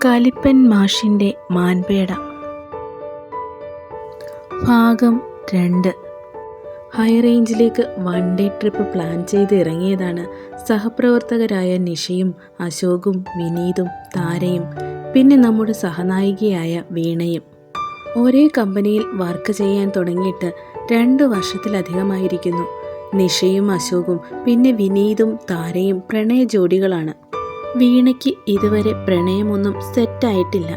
കലിപ്പൻ മാഷിൻ്റെ മാൻപേട ഭാഗം 2. ഹൈറേഞ്ചിലേക്ക് one day trip plan ചെയ്ത് ഇറങ്ങിയതാണ് സഹപ്രവർത്തകരായ നിഷയും അശോകും വിനീതും താരയും പിന്നെ നമ്മുടെ സഹനായികയായ വീണയും. ഒരേ കമ്പനിയിൽ വർക്ക് ചെയ്യാൻ തുടങ്ങിയിട്ട് 2 വർഷത്തിലധികമായിരിക്കുന്നു. നിഷയും അശോകും പിന്നെ വിനീതും താരയും പ്രണയ ജോഡികളാണ്. വീണയ്ക്ക് ഇതുവരെ പ്രണയമൊന്നും സെറ്റായിട്ടില്ല.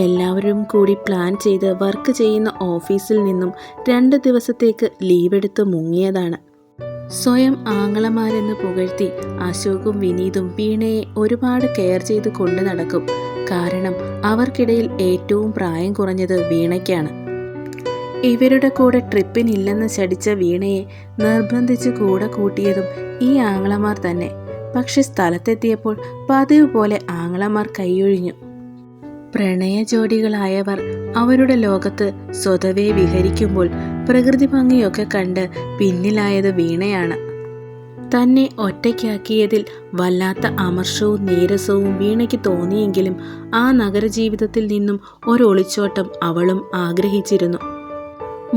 എല്ലാവരും കൂടി പ്ലാൻ ചെയ്ത് വർക്ക് ചെയ്യുന്ന ഓഫീസിൽ നിന്നും 2 ദിവസത്തേക്ക് ലീവെടുത്ത് മുങ്ങിയതാണ്. സ്വയം ആങ്ങളമാരെന്ന് പുകഴ്ത്തി അശോകും വിനീതും വീണയെ ഒരുപാട് കെയർ ചെയ്ത് കൊണ്ടു നടക്കും. കാരണം അവർക്കിടയിൽ ഏറ്റവും പ്രായം കുറഞ്ഞത് വീണയ്ക്കാണ്. ഇവരുടെ കൂടെ ട്രിപ്പിനില്ലെന്ന് ശടിച്ച വീണയെ നിർബന്ധിച്ച് കൂടെ കൂട്ടിയതും ഈ ആങ്ങളമാർ തന്നെ. പക്ഷെ സ്ഥലത്തെത്തിയപ്പോൾ പതിവ് പോലെ ആങ്ങളമാർ കൈയൊഴിഞ്ഞു. പ്രണയ ജോഡികളായവർ അവരുടെ ലോകത്ത് സ്വതവേ വിഹരിക്കുമ്പോൾ പ്രകൃതി ഭംഗിയൊക്കെ കണ്ട് പിന്നിലായത് വീണയാണ്. തന്നെ ഒറ്റയ്ക്കാക്കിയതിൽ വല്ലാത്ത അമർഷവും നീരസവും വീണയ്ക്ക് തോന്നിയെങ്കിലും ആ നഗരജീവിതത്തിൽ നിന്നും ഒരൊളിച്ചോട്ടം അവളും ആഗ്രഹിച്ചിരുന്നു.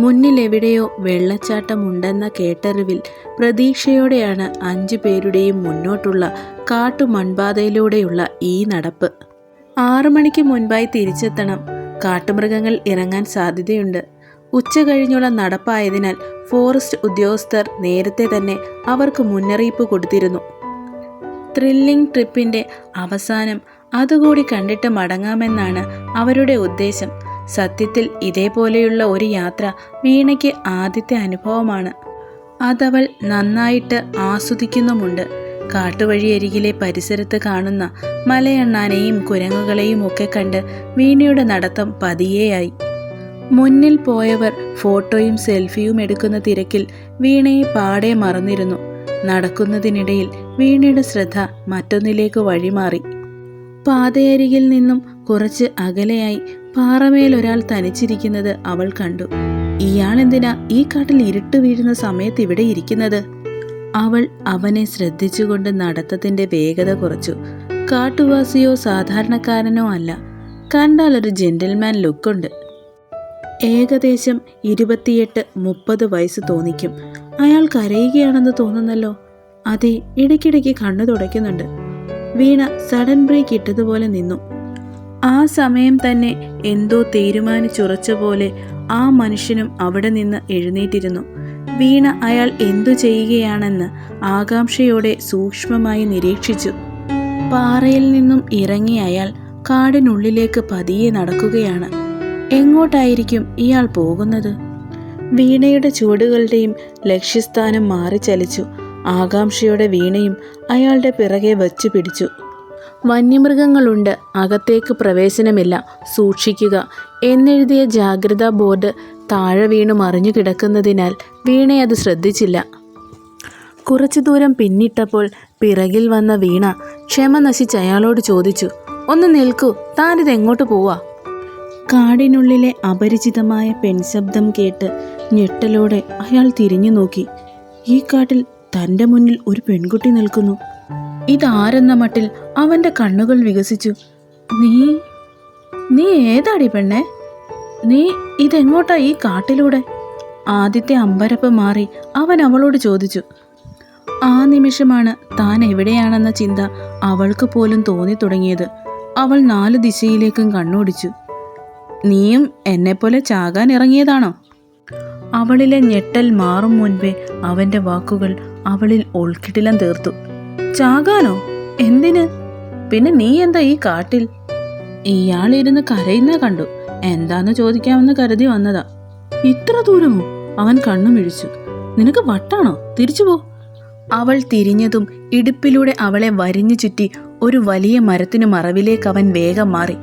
മുന്നിലെവിടെയോ വെള്ളച്ചാട്ടമുണ്ടെന്ന കേട്ടറിവിൽ പ്രതീക്ഷയോടെയാണ് 5 പേരുടെയും മുന്നോട്ടുള്ള കാട്ടുമൺപാതയിലൂടെയുള്ള ഈ നടപ്പ്. 6 മണിക്ക് മുൻപായി തിരിച്ചെത്തണം. കാട്ടുമൃഗങ്ങൾ ഇറങ്ങാൻ സാധ്യതയുണ്ട്. ഉച്ച കഴിഞ്ഞുള്ള നടപ്പായതിനാൽ ഫോറസ്റ്റ് ഉദ്യോഗസ്ഥർ നേരത്തെ തന്നെ അവർക്ക് മുന്നറിയിപ്പ് കൊടുത്തിരുന്നു. ത്രില്ലിംഗ് ട്രിപ്പിൻ്റെ അവസാനം അതുകൂടി കണ്ടിട്ട് മടങ്ങാമെന്നാണ് അവരുടെ ഉദ്ദേശം. സത്യത്തിൽ ഇതേപോലെയുള്ള ഒരു യാത്ര വീണയ്ക്ക് ആദ്യത്തെ അനുഭവമാണ്. അതവൾ നന്നായിട്ട് ആസ്വദിക്കുന്നുമുണ്ട്. കാട്ടുവഴിയരികിലെ പരിസരത്ത് കാണുന്ന മലയണ്ണാനെയും കുരങ്ങുകളെയും ഒക്കെ കണ്ട് വീണയുടെ നടത്തം പതിയെയായി. മുന്നിൽ പോയവർ ഫോട്ടോയും സെൽഫിയും എടുക്കുന്ന തിരക്കിൽ വീണയെ പാടെ മറന്നിരുന്നു. നടക്കുന്നതിനിടയിൽ വീണയുടെ ശ്രദ്ധ മറ്റൊന്നിലേക്ക് വഴിമാറി. പാതയരികിൽ നിന്നും കുറച്ച് അകലെയായി പാറമേലൊരാൾ തനിച്ചിരിക്കുന്നത് അവൾ കണ്ടു. ഇയാളെന്തിനാ ഈ കാട്ടിൽ ഇരുട്ട് വീഴുന്ന സമയത്ത് ഇവിടെ ഇരിക്കുന്നത്? അവൾ അവനെ ശ്രദ്ധിച്ചുകൊണ്ട് നടത്തത്തിൻ്റെ വേഗത കുറച്ചു. കാട്ടുവാസിയോ സാധാരണക്കാരനോ അല്ല. കണ്ടാൽ ഒരു ജെന്റിൽമാൻ ലുക്കുണ്ട്. ഏകദേശം 28-30 വയസ്സ് തോന്നിക്കും. അയാൾ കരയുകയാണെന്ന് തോന്നുന്നല്ലോ. അതെ, ഇടയ്ക്കിടയ്ക്ക് കണ്ണു തുടയ്ക്കുന്നുണ്ട്. വീണ സഡൻ ബ്രേക്ക് ഇട്ടതുപോലെ നിന്നു. ആ സമയം തന്നെ എന്തോ തീരുമാനിച്ചുറച്ച പോലെ ആ മനുഷ്യനും അവിടെ നിന്ന് എഴുന്നേറ്റിരുന്നു. വീണ അയാൾ എന്തു ചെയ്യുകയാണെന്ന് ആകാംക്ഷയോടെ സൂക്ഷ്മമായി നിരീക്ഷിച്ചു. പാറയിൽ നിന്നും ഇറങ്ങി അയാൾ കാടിനുള്ളിലേക്ക് പതിയെ നടക്കുകയാണ്. എങ്ങോട്ടായിരിക്കും ഇയാൾ പോകുന്നത്? വീണയുടെ ചുവടുകളുടെയും ലക്ഷ്യസ്ഥാനം മാറി ചലിച്ചു. ആകാംക്ഷയോടെ വീണയും അയാളുടെ പിറകെ വച്ചു പിടിച്ചു. വന്യമൃഗങ്ങളുണ്ട്, അകത്തേക്ക് പ്രവേശനമില്ല, സൂക്ഷിക്കുക എന്നെഴുതിയ ജാഗ്രതാ ബോർഡ് താഴെ വീണു മറിഞ്ഞു കിടക്കുന്നതിനാൽ വീണയത് ശ്രദ്ധിച്ചില്ല. കുറച്ചു ദൂരം പിന്നിട്ടപ്പോൾ പിറകിൽ വന്ന വീണ ക്ഷമ നശിച്ച് അയാളോട് ചോദിച്ചു, ഒന്ന് നിൽക്കൂ, താനിതെങ്ങോട്ട് പോവാ? കാടിനുള്ളിലെ അപരിചിതമായ പെൺശബ്ദം കേട്ട് ഞെട്ടലോടെ അയാൾ തിരിഞ്ഞു നോക്കി. ഈ കാട്ടിൽ തൻ്റെ മുന്നിൽ ഒരു പെൺകുട്ടി നിൽക്കുന്നു. ഇതാരെന്ന മട്ടിൽ അവൻ്റെ കണ്ണുകൾ വികസിച്ചു. നീ ഏതാടി പെണ്ണെ? നീ ഇതെങ്ങോട്ടാ ഈ കാട്ടിലൂടെ? ആദ്യത്തെ അമ്പരപ്പ് മാറി അവൻ അവളോട് ചോദിച്ചു. ആ നിമിഷമാണ് താൻ എവിടെയാണെന്ന ചിന്ത അവൾക്ക് പോലും തോന്നി തുടങ്ങിയത്. അവൾ 4 ദിശയിലേക്കും കണ്ണോടിച്ചു. നീയും എന്നെപ്പോലെ ചാകാൻ ഇറങ്ങിയതാണോ? അവളിലെ ഞെട്ടൽ മാറും മുൻപേ അവൻ്റെ വാക്കുകൾ അവളിൽ ഉൾക്കിടിലം തീർത്തു. ചാകാനോ? എന്തിന്? പിന്നെ നീ എന്താ ഈ കാട്ടിൽ? ഇയാളിരുന്ന് കരയുന്ന കണ്ടു. എന്താന്ന് ചോദിക്കാമെന്ന് കരുതി വന്നതാ. ഇത്ര ദൂരമോ? അവൻ കണ്ണുമിഴിച്ചു. നിനക്ക് വട്ടാണോ? തിരിച്ചു പോ. അവൾ തിരിഞ്ഞതും ഇടുപ്പിലൂടെ അവളെ വരിഞ്ഞു ചുറ്റി ഒരു വലിയ മരത്തിനു മറവിലേക്ക് അവൻ വേഗം മാറി.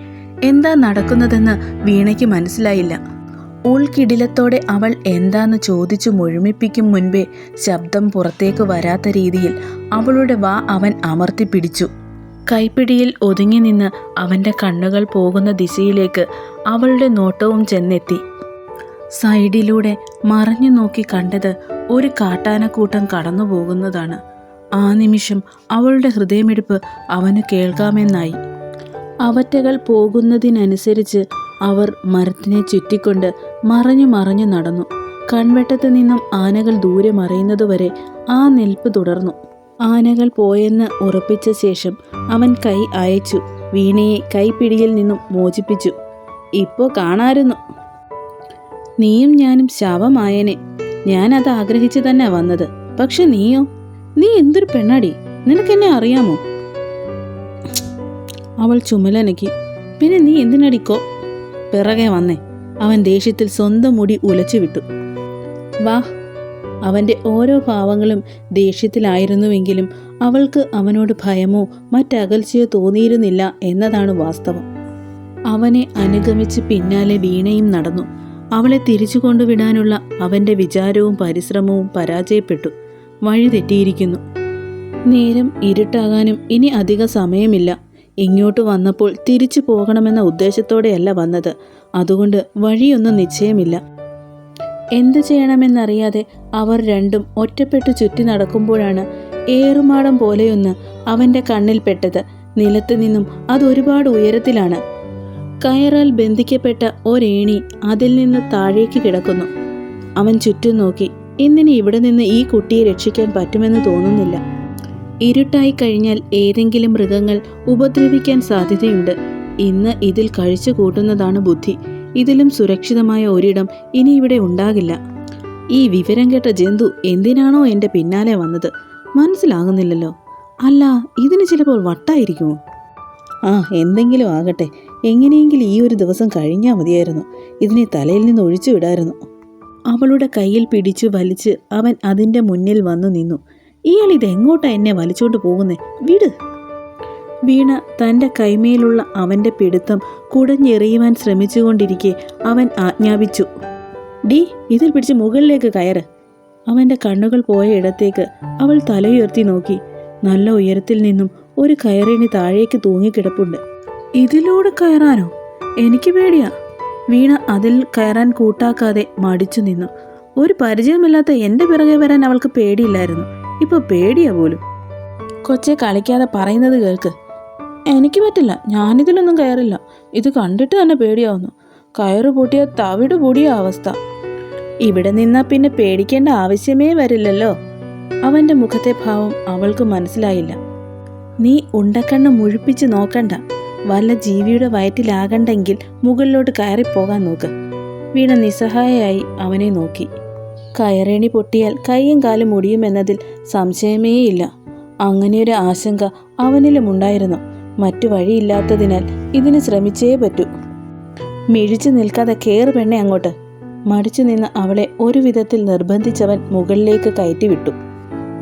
എന്താ നടക്കുന്നതെന്ന് വീണയ്ക്ക് മനസ്സിലായില്ല. ഉൾക്കിടിലത്തോടെ അവൾ എന്താന്ന് ചോദിച്ചു മുഴുമിപ്പിക്കും മുൻപേ ശബ്ദം പുറത്തേക്ക് വരാത്ത രീതിയിൽ അവളുടെ വാ അവൻ അമർത്തി പിടിച്ചു. കൈപ്പിടിയിൽ ഒതുങ്ങി നിന്ന് അവൻ്റെ കണ്ണുകൾ പോകുന്ന ദിശയിലേക്ക് അവളുടെ നോട്ടവും ചെന്നെത്തി. സൈഡിലൂടെ മറഞ്ഞു നോക്കി കണ്ടത് ഒരു കാട്ടാനക്കൂട്ടം കടന്നു പോകുന്നതാണ്. ആ നിമിഷം അവളുടെ ഹൃദയമിടിപ്പ് അവന് കേൾക്കാമെന്നായി. അവറ്റകൾ പോകുന്നതിനനുസരിച്ച് അവർ മരത്തിനെ ചുറ്റിക്കൊണ്ട് മറഞ്ഞു മറഞ്ഞു നടന്നു. കൺവെട്ടത്ത് നിന്നും ആനകൾ ദൂരെ മറയുന്നതുവരെ ആ നിൽപ്പ് തുടർന്നു. ആനകൾ പോയെന്ന് ഉറപ്പിച്ച ശേഷം അവൻ കൈ അയച്ചു വീണയെ കൈപ്പിടിയിൽ നിന്നും മോചിപ്പിച്ചു. ഇപ്പോൾ കാണായിരുന്നു, നീയും ഞാനും ശവമായനെ. ഞാനത് ആഗ്രഹിച്ചു തന്നെ വന്നത്. പക്ഷെ നീയോ? നീ എന്തൊരു പെണ്ണാടി, നിനക്കെന്നെ അറിയാമോ? അവൾ ചുമലനക്കി. പിന്നെ നീ എന്തിനടിക്കോ പിറകെ വന്നേ? അവൻ ദേഷ്യത്തിൽ സ്വന്തം മുടി ഉലച്ചു വിട്ടു. വാ. അവൻ്റെ ഓരോ ഭാവങ്ങളും ദേഷ്യത്തിലായിരുന്നുവെങ്കിലും അവൾക്ക് അവനോട് ഭയമോ മറ്റകൽച്ചയോ തോന്നിയിരുന്നില്ല എന്നതാണ് വാസ്തവം. അവനെ അനുഗമിച്ച് പിന്നാലെ വീണയും നടന്നു. അവളെ തിരിച്ചു കൊണ്ടുവിടാനുള്ള അവൻ്റെ വിചാരവും പരിശ്രമവും പരാജയപ്പെട്ടു. വഴി തെറ്റിയിരിക്കുന്നു. നേരം ഇരുട്ടാകാനും ഇനി അധിക സമയമില്ല. ഇങ്ങോട്ട് വന്നപ്പോൾ തിരിച്ചു പോകണമെന്ന ഉദ്ദേശത്തോടെയല്ല വന്നത്. അതുകൊണ്ട് വഴിയൊന്നും നിശ്ചയമില്ല. എന്തു ചെയ്യണമെന്നറിയാതെ അവർ രണ്ടും ഒറ്റപ്പെട്ടു ചുറ്റി നടക്കുമ്പോഴാണ് ഏറുമാടം പോലെയൊന്ന് അവൻ്റെ കണ്ണിൽപ്പെട്ടത്. നിലത്ത് നിന്നും അതൊരുപാട് ഉയരത്തിലാണ്. കയറാൽ ബന്ധിക്കപ്പെട്ട ഒരേണി അതിൽ നിന്ന് താഴേക്ക് കിടക്കുന്നു. അവൻ ചുറ്റും നോക്കി. ഇന്നിനി ഇവിടെ നിന്ന് ഈ കുട്ടിയെ രക്ഷിക്കാൻ പറ്റുമെന്ന് തോന്നുന്നില്ല. ഇരുട്ടായി കഴിഞ്ഞാൽ ഏതെങ്കിലും മൃഗങ്ങൾ ഉപദ്രവിക്കാൻ സാധ്യതയുണ്ട്. ഇന്ന് ഇതിൽ കഴിച്ചു കൂട്ടുന്നതാണ് ബുദ്ധി. ഇതിലും സുരക്ഷിതമായ ഒരിടം ഇനി ഇവിടെ ഉണ്ടാകില്ല. ഈ വിവരം കേട്ട ജന്തു എന്തിനാണോ എൻ്റെ പിന്നാലെ വന്നത് മനസ്സിലാകുന്നില്ലല്ലോ. അല്ല, ഇതിന് ചിലപ്പോൾ വട്ടായിരിക്കുമോ? എന്തെങ്കിലും ആകട്ടെ, എങ്ങനെയെങ്കിലും ഈ ഒരു ദിവസം കഴിഞ്ഞാൽ മതിയായിരുന്നു. ഇതിനെ തലയിൽ നിന്ന് ഒഴിച്ചു വിടായിരുന്നു. അവളുടെ കയ്യിൽ പിടിച്ചു വലിച്ച് അവൻ അതിൻ്റെ മുന്നിൽ വന്നു നിന്നു. ഇയാൾ ഇതെങ്ങോട്ടാ എന്നെ വലിച്ചോണ്ട് പോകുന്നേ? വിട്. വീണ തൻ്റെ കൈമേലുള്ള അവൻ്റെ പിടുത്തം കുടഞ്ഞെറിയുവാൻ ശ്രമിച്ചുകൊണ്ടിരിക്കെ അവൻ ആജ്ഞാപിച്ചു. ഡി, ഇതിൽ പിടിച്ച് മുകളിലേക്ക് കയറ്. അവൻ്റെ കണ്ണുകൾ പോയ ഇടത്തേക്ക് അവൾ തലയുയർത്തി നോക്കി. നല്ല ഉയരത്തിൽ നിന്നും ഒരു കയറിണി താഴേക്ക് തൂങ്ങിക്കിടപ്പുണ്ട്. ഇതിലൂടെ കയറാനോ? എനിക്ക് പേടിയാ. വീണ അതിൽ കയറാൻ കൂട്ടാക്കാതെ മടിച്ചു നിന്നു. ഒരു പരിചയമില്ലാത്ത എൻ്റെ പിറകെ വരാൻ അവൾക്ക് പേടിയില്ലായിരുന്നു. ഇപ്പോൾ പേടിയാ പോലും. കൊച്ചെ, കളിക്കാതെ പറയുന്നത് കേൾക്ക്. എനിക്ക് പറ്റില്ല, ഞാനിതിലൊന്നും കയറില്ല. ഇത് കണ്ടിട്ട് തന്നെ പേടിയാവുന്നു. കയറ് പൊട്ടിയ തവിട് പൊടിയ അവസ്ഥ. ഇവിടെ നിന്നാ പിന്നെ പേടിക്കേണ്ട ആവശ്യമേ വരില്ലല്ലോ. അവൻ്റെ മുഖത്തെ ഭാവം അവൾക്ക് മനസ്സിലായില്ല. നീ ഉണ്ടക്കണ്ണ് മുഴിപ്പിച്ച് നോക്കണ്ട. വല്ല ജീവിയുടെ വയറ്റിലാകണ്ടെങ്കിൽ മുകളിലോട്ട് കയറിപ്പോകാൻ നോക്ക്. വീണ നിസ്സഹായയായി അവനെ നോക്കി. കയറേണി പൊട്ടിയാൽ കൈയും കാലും മുടിയുമെന്നതിൽ സംശയമേയില്ല. അങ്ങനെയൊരു ആശങ്ക അവനിലുമുണ്ടായിരുന്നു. മറ്റു വഴിയില്ലാത്തതിനാൽ ഇതിന് ശ്രമിച്ചേ പറ്റൂ. മിഴിച്ചു നിൽക്കാതെ കേറ് പെണ്ണെ അങ്ങോട്ട്. മടിച്ചു നിന്ന് അവളെ ഒരു വിധത്തിൽ നിർബന്ധിച്ചവൻ മുകളിലേക്ക് കയറ്റിവിട്ടു.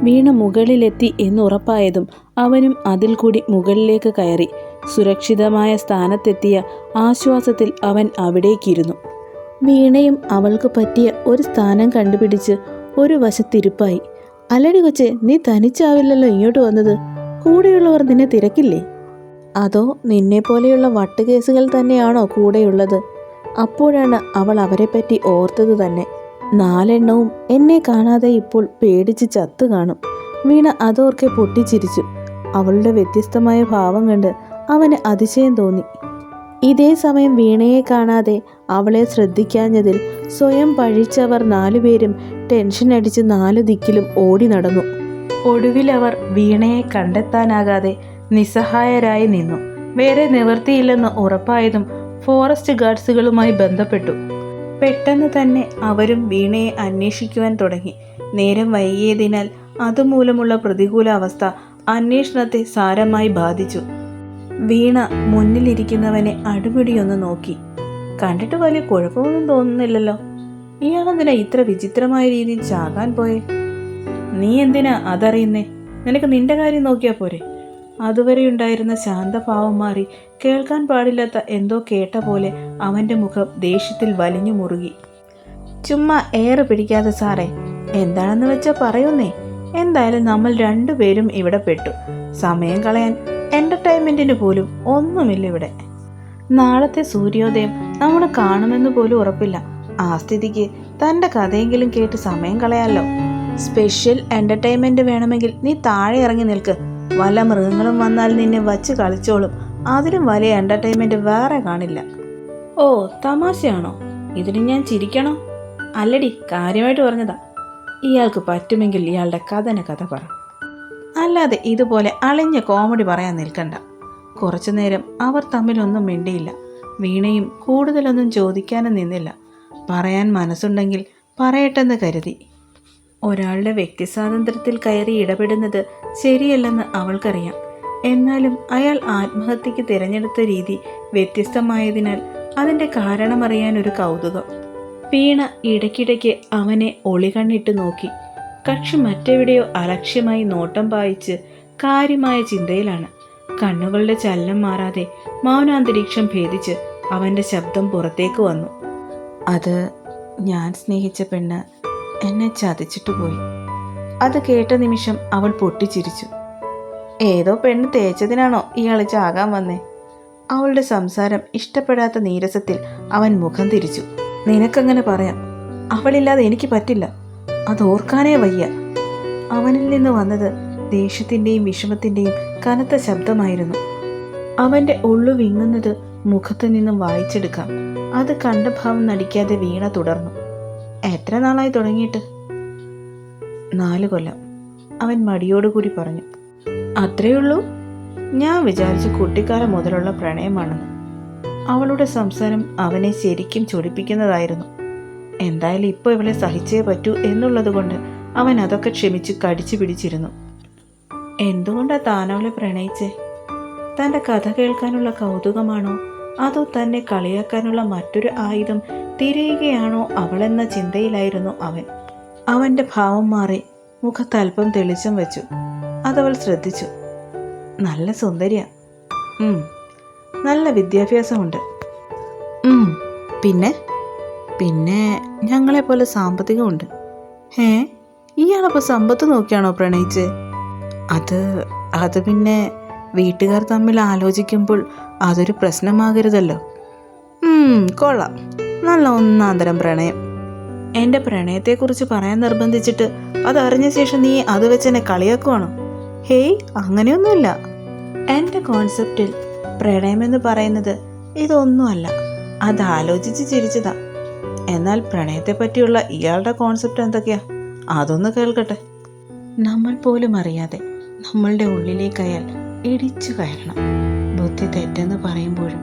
വീണ മുകളിലെത്തി എന്നുറപ്പായതും അവനും അതിൽ കൂടി മുകളിലേക്ക് കയറി. സുരക്ഷിതമായ സ്ഥാനത്തെത്തിയ ആശ്വാസത്തിൽ അവൻ അവിടേക്കിരുന്നു. വീണയും അവൾക്ക് പറ്റിയ ഒരു സ്ഥാനം കണ്ടുപിടിച്ച് ഒരു വശത്തിരിപ്പായി. അല്ലടി കൊച്ചെ, നീ തനിച്ചാവില്ലല്ലോ ഇങ്ങോട്ട് വന്നത്. കൂടെയുള്ളവർ നിന്നെ തിരക്കില്ലേ? അതോ നിന്നെപ്പോലെയുള്ള വട്ടുകേസുകൾ തന്നെയാണോ കൂടെയുള്ളത്? അപ്പോഴാണ് അവൾ അവരെപ്പറ്റി ഓർത്തത് തന്നെ. 4 എണ്ണവും എന്നെ കാണാതെ ഇപ്പോൾ പേടിച്ച് ചത്തു കാണും. വീണ അതോർക്കെ പൊട്ടിച്ചിരിച്ചു. അവളുടെ വ്യത്യസ്തമായ ഭാവം കണ്ട് അവന് അതിശയം തോന്നി. ഇതേ സമയം വീണയെ കാണാതെ അവളെ ശ്രദ്ധിക്കാഞ്ഞതിൽ സ്വയം പഴിച്ചവർ 4 പേരും ടെൻഷൻ അടിച്ച് 4 ദിക്കിലും ഓടി നടന്നു. ഒടുവിലവർ വീണയെ കണ്ടെത്താനാകാതെ നിസ്സഹായരായി നിന്നു. വേറെ നിവൃത്തിയില്ലെന്ന് ഉറപ്പായതും ഫോറസ്റ്റ് ഗാർഡ്സുകളുമായി ബന്ധപ്പെട്ടു. പെട്ടെന്ന് തന്നെ അവരും വീണയെ അന്വേഷിക്കുവാൻ തുടങ്ങി. നേരം വൈകിയതിനാൽ അതുമൂലമുള്ള പ്രതികൂല അവസ്ഥ അന്വേഷണത്തെ സാരമായി ബാധിച്ചു. വീണ മുന്നിലിരിക്കുന്നവനെ അടിപിടിയൊന്ന് നോക്കി. കണ്ടിട്ട് വലിയ കുഴപ്പമൊന്നും തോന്നുന്നില്ലല്ലോ. ഇയാളെന്തിനാ ഇത്ര വിചിത്രമായ രീതിയിൽ ചാകാൻ പോയെ? നീ എന്തിനാ അതറിയുന്നേ? നിനക്ക് നിന്റെ കാര്യം നോക്കിയാൽ പോരെ? അതുവരെയുണ്ടായിരുന്ന ശാന്തഭാവം മാറി കേൾക്കാൻ പാടില്ലാത്ത എന്തോ കേട്ട പോലെ അവൻ്റെ മുഖം ദേഷ്യത്തിൽ വലിഞ്ഞു മുറുകി. ചുമ്മാ ഏറെ പിടിക്കാതെ സാറേ, എന്താണെന്ന് വെച്ചാൽ പറയുന്നേ. എന്തായാലും നമ്മൾ 2 പേരും ഇവിടെ പെട്ടു. സമയം കളയാൻ എൻ്റർടൈൻമെൻറ്റിന് പോലും ഒന്നുമില്ല ഇവിടെ. നാളത്തെ സൂര്യോദയം നമ്മൾ കാണുമെന്ന് പോലും ഉറപ്പില്ല. ആ സ്ഥിതിക്ക് തൻ്റെ കഥയെങ്കിലും കേട്ട് സമയം കളയാമല്ലോ. സ്പെഷ്യൽ എൻ്റർടൈൻമെൻറ്റ് വേണമെങ്കിൽ നീ താഴെ ഇറങ്ങി നിൽക്ക്. വല്ല മൃഗങ്ങളും വന്നാൽ നിന്നെ വച്ച് കളിച്ചോളും. അതിലും വലിയ എൻ്റർടൈൻമെൻറ്റ് വേറെ കാണില്ല. ഓ, തമാശയാണോ? ഇതിന് ഞാൻ ചിരിക്കണോ? അല്ലടി, കാര്യമായിട്ട് പറഞ്ഞതാ. ഇയാൾക്ക് പറ്റുമെങ്കിൽ ഇയാളുടെ കഥ പറ, അല്ലാതെ ഇതുപോലെ അളിഞ്ഞ കോമഡി പറയാൻ നിൽക്കണ്ട. കുറച്ചു നേരം അവർ തമ്മിലൊന്നും മിണ്ടിയില്ല. വീണയും കൂടുതലൊന്നും ചോദിക്കാനും നിന്നില്ല. പറയാൻ മനസ്സുണ്ടെങ്കിൽ പറയട്ടെന്ന് കരുതി. ഒരാളുടെ വ്യക്തിസ്വാതന്ത്ര്യത്തിൽ കയറി ഇടപെടുന്നത് ശരിയല്ലെന്ന് അവൾക്കറിയാം. എന്നാലും അയാൾ ആത്മഹത്യക്ക് തിരഞ്ഞെടുത്ത രീതി വ്യത്യസ്തമായതിനാൽ അതിൻ്റെ കാരണമറിയാനൊരു കൗതുകം. വീണ ഇടയ്ക്കിടയ്ക്ക് അവനെ ഒളികണ്ണിട്ട് നോക്കി. കക്ഷി മറ്റെവിടെയോ അലക്ഷ്യമായി നോട്ടം പായിച്ച് കാര്യമായ ചിന്തയിലാണ്. കണ്ണുകളുടെ ചലനം മാറാതെ മൗനാന്തരീക്ഷം ഭേദിച്ച് അവൻ്റെ ശബ്ദം പുറത്തേക്ക് വന്നു. അത് ഞാൻ സ്നേഹിച്ച പെണ്ണ് എന്നെ ചതിച്ചിട്ട് പോയി. അത് കേട്ട നിമിഷം അവൾ പൊട്ടിച്ചിരിച്ചു. ഏതോ പെണ്ണ് തേച്ചതിനാണോ ഇയാൾ ചാകാൻ വന്നേ? അവളുടെ സംസാരം ഇഷ്ടപ്പെടാത്ത നീരസത്തിൽ അവൻ മുഖം തിരിച്ചു. നിനക്കങ്ങനെ പറയാം, അവളില്ലാതെ എനിക്ക് പറ്റില്ല. അതോർക്കാനേ വയ്യ. അവനിൽ നിന്ന് വന്നത് ദേഷ്യത്തിൻ്റെയും വിഷമത്തിൻ്റെയും കനത്ത ശബ്ദമായിരുന്നു. അവൻ്റെ ഉള്ളു വിങ്ങുന്നത് മുഖത്തു നിന്നും വായിച്ചെടുക്കാം. അത് കണ്ട ഭാവം നടിക്കാതെ വീണ തുടർന്നു. എത്ര നാളായി തുടങ്ങിയിട്ട്? 4 കൊല്ലം, അവൻ മടിയോടുകൂടി പറഞ്ഞു. അത്രയുള്ളൂ? ഞാൻ വിചാരിച്ചു കുട്ടിക്കാലം മുതലുള്ള പ്രണയമാണെന്ന്. അവളുടെ സംസാരം അവനെ ശരിക്കും ചൊടിപ്പിക്കുന്നതായിരുന്നു. എന്തായാലും ഇപ്പോൾ ഇവളെ സഹിച്ചേ പറ്റൂ എന്നുള്ളത് കൊണ്ട് അവൻ അതൊക്കെ ക്ഷമിച്ച് കടിച്ചു പിടിച്ചിരുന്നു. എന്തുകൊണ്ടാണ് താനവളെ പ്രണയിച്ചേ? തൻ്റെ കഥ കേൾക്കാനുള്ള കൗതുകമാണോ, അതോ തന്നെ കളിയാക്കാനുള്ള മറ്റൊരു ആയുധം തിരയുകയാണോ അവളെന്ന ചിന്തയിലായിരുന്നു അവൻ. അവൻ്റെ ഭാവം മാറി മുഖത്തൽപ്പം തെളിച്ചം വെച്ചു. അതവൾ ശ്രദ്ധിച്ചു. നല്ല സുന്ദരിയാ. നല്ല വിദ്യാഭ്യാസമുണ്ട്. പിന്നെ പിന്നെ ഞങ്ങളെപ്പോലെ സാമ്പത്തികമുണ്ട്. ഇയാളപ്പോൾ സമ്പത്ത് നോക്കിയാണോ പ്രണയിച്ച്? അത് പിന്നെ വീട്ടുകാർ തമ്മിൽ ആലോചിക്കുമ്പോൾ അതൊരു പ്രശ്നമാകരുതല്ലോ. കൊള്ളാം, നല്ല ഒന്നാന്തരം പ്രണയം. എൻ്റെ പ്രണയത്തെക്കുറിച്ച് പറയാൻ നിർബന്ധിച്ചിട്ട് അതറിഞ്ഞ ശേഷം നീ അത് വെച്ച് എന്നെ കളിയാക്കുവാണോ? ഹേയ്, അങ്ങനെയൊന്നുമില്ല. എൻ്റെ കോൺസെപ്റ്റിൽ പ്രണയമെന്ന് പറയുന്നത് ഇതൊന്നുമല്ല. അതാലോചിച്ച് ചിരിച്ചതാ. എന്നാൽ പ്രണയത്തെ പറ്റിയുള്ള ഇയാളുടെ കോൺസെപ്റ്റ് എന്തൊക്കെയാ? അതൊന്ന് കേൾക്കട്ടെ. നമ്മൾ പോലും അറിയാതെ നമ്മളുടെ ഉള്ളിലേക്ക് അയാൾ ഇടിച്ചു കയറണം. ബുദ്ധി തെറ്റെന്ന് പറയുമ്പോഴും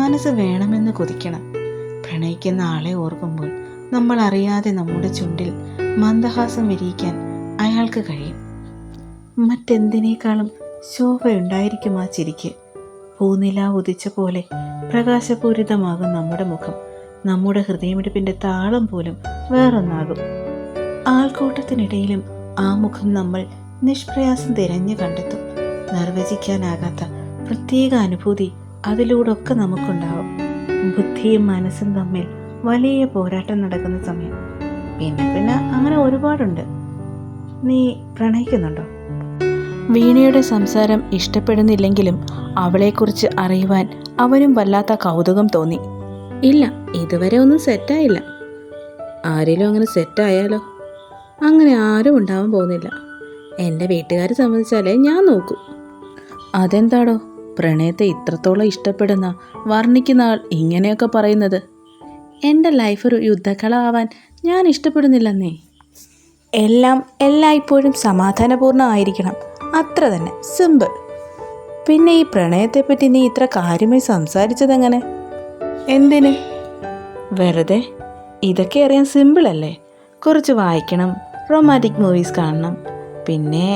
മനസ്സ് വേണമെന്ന് കൊതിക്കണം. പ്രണയിക്കുന്ന ആളെ ഓർക്കുമ്പോൾ നമ്മൾ അറിയാതെ നമ്മുടെ ചുണ്ടിൽ മന്ദഹാസം വിരിയിക്കാൻ അയാൾക്ക് കഴിയും. മറ്റെന്തിനേക്കാളും ശോഭയുണ്ടായിരിക്കും ആ ചിരിക്ക്. പൂനിലാവ് ഉദിച്ച പോലെ പ്രകാശപൂരിതമാകും നമ്മുടെ മുഖം. നമ്മുടെ ഹൃദയമിടിപ്പിൻ്റെ താളം പോലും വേറൊന്നാകും. ആൾക്കൂട്ടത്തിനിടയിലും ആ മുഖം നമ്മൾ നിഷ്പ്രയാസം തിരഞ്ഞു കണ്ടെത്തും. നിർവചിക്കാനാകാത്ത പ്രത്യേക അനുഭൂതി അതിലൂടെയൊക്കെ നമുക്കുണ്ടാവും. ബുദ്ധിയും മനസ്സും തമ്മിൽ വലിയ പോരാട്ടം നടക്കുന്ന സമയം. പിന്നെ അങ്ങനെ ഒരുപാടുണ്ട്. നീ പ്രണയിക്കുന്നുണ്ടോ? വീണയുടെ സംസാരം ഇഷ്ടപ്പെടുന്നില്ലെങ്കിലും അവളെക്കുറിച്ച് അറിയുവാൻ അവനും വല്ലാത്ത കൗതുകം തോന്നി. ഇല്ല, ഇതുവരെ ഒന്നും സെറ്റായില്ല. ആരെങ്കിലും അങ്ങനെ സെറ്റായാലോ? അങ്ങനെ ആരും ഉണ്ടാവാൻ പോകുന്നില്ല. എൻ്റെ വീട്ടുകാർ സമ്മതിച്ചാലേ ഞാൻ നോക്കൂ. അതെന്താടോ പ്രണയത്തെ ഇത്രത്തോളം ഇഷ്ടപ്പെടുന്ന വർണ്ണിക്കുന്ന ആൾ ഇങ്ങനെയൊക്കെ പറയുന്നത്? എൻ്റെ ലൈഫ് ഒരു യുദ്ധക്കളമാവാൻ ഞാൻ ഇഷ്ടപ്പെടുന്നില്ലെന്നേ. എല്ലാം എല്ലായ്പ്പോഴും സമാധാനപൂർണ്ണമായിരിക്കണം, അത്ര തന്നെ, സിമ്പിൾ. പിന്നെ ഈ പ്രണയത്തെപ്പറ്റി നീ ഇത്ര കാര്യമായി സംസാരിച്ചതെങ്ങനെ? എന്തിന്? വെറുതെ. ഇതൊക്കെ അറിയാൻ സിമ്പിളല്ലേ. കുറച്ച് വായിക്കണം, റൊമാൻറ്റിക് മൂവീസ് കാണണം, പിന്നെ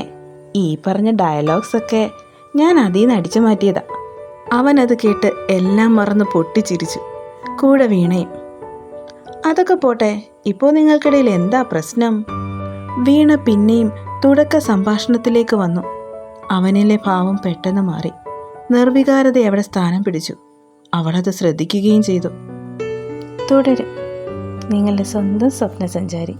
ഈ പറഞ്ഞ ഡയലോഗ്സൊക്കെ ഞാൻ അതിൽ നിന്ന് അടിച്ചു മാറ്റിയതാ. അവനത് കേട്ട് എല്ലാം മറന്ന് പൊട്ടിച്ചിരിച്ചു. കൂടെ വീണയും. അതൊക്കെ പോട്ടെ, ഇപ്പോൾ നിങ്ങൾക്കിടയിൽ എന്താ പ്രശ്നം? വീണ പിന്നെയും തുടക്ക സംഭാഷണത്തിലേക്ക് വന്നു. അവനിലെ ഭാവം പെട്ടെന്ന് മാറി. നിർവികാരത അവിടെ സ്ഥാനം പിടിച്ചു. അവളത് ശ്രദ്ധിക്കുകയും ചെയ്തു. തുടരും നിങ്ങളുടെ സ്വന്തം സ്വപ്നസഞ്ചാരി.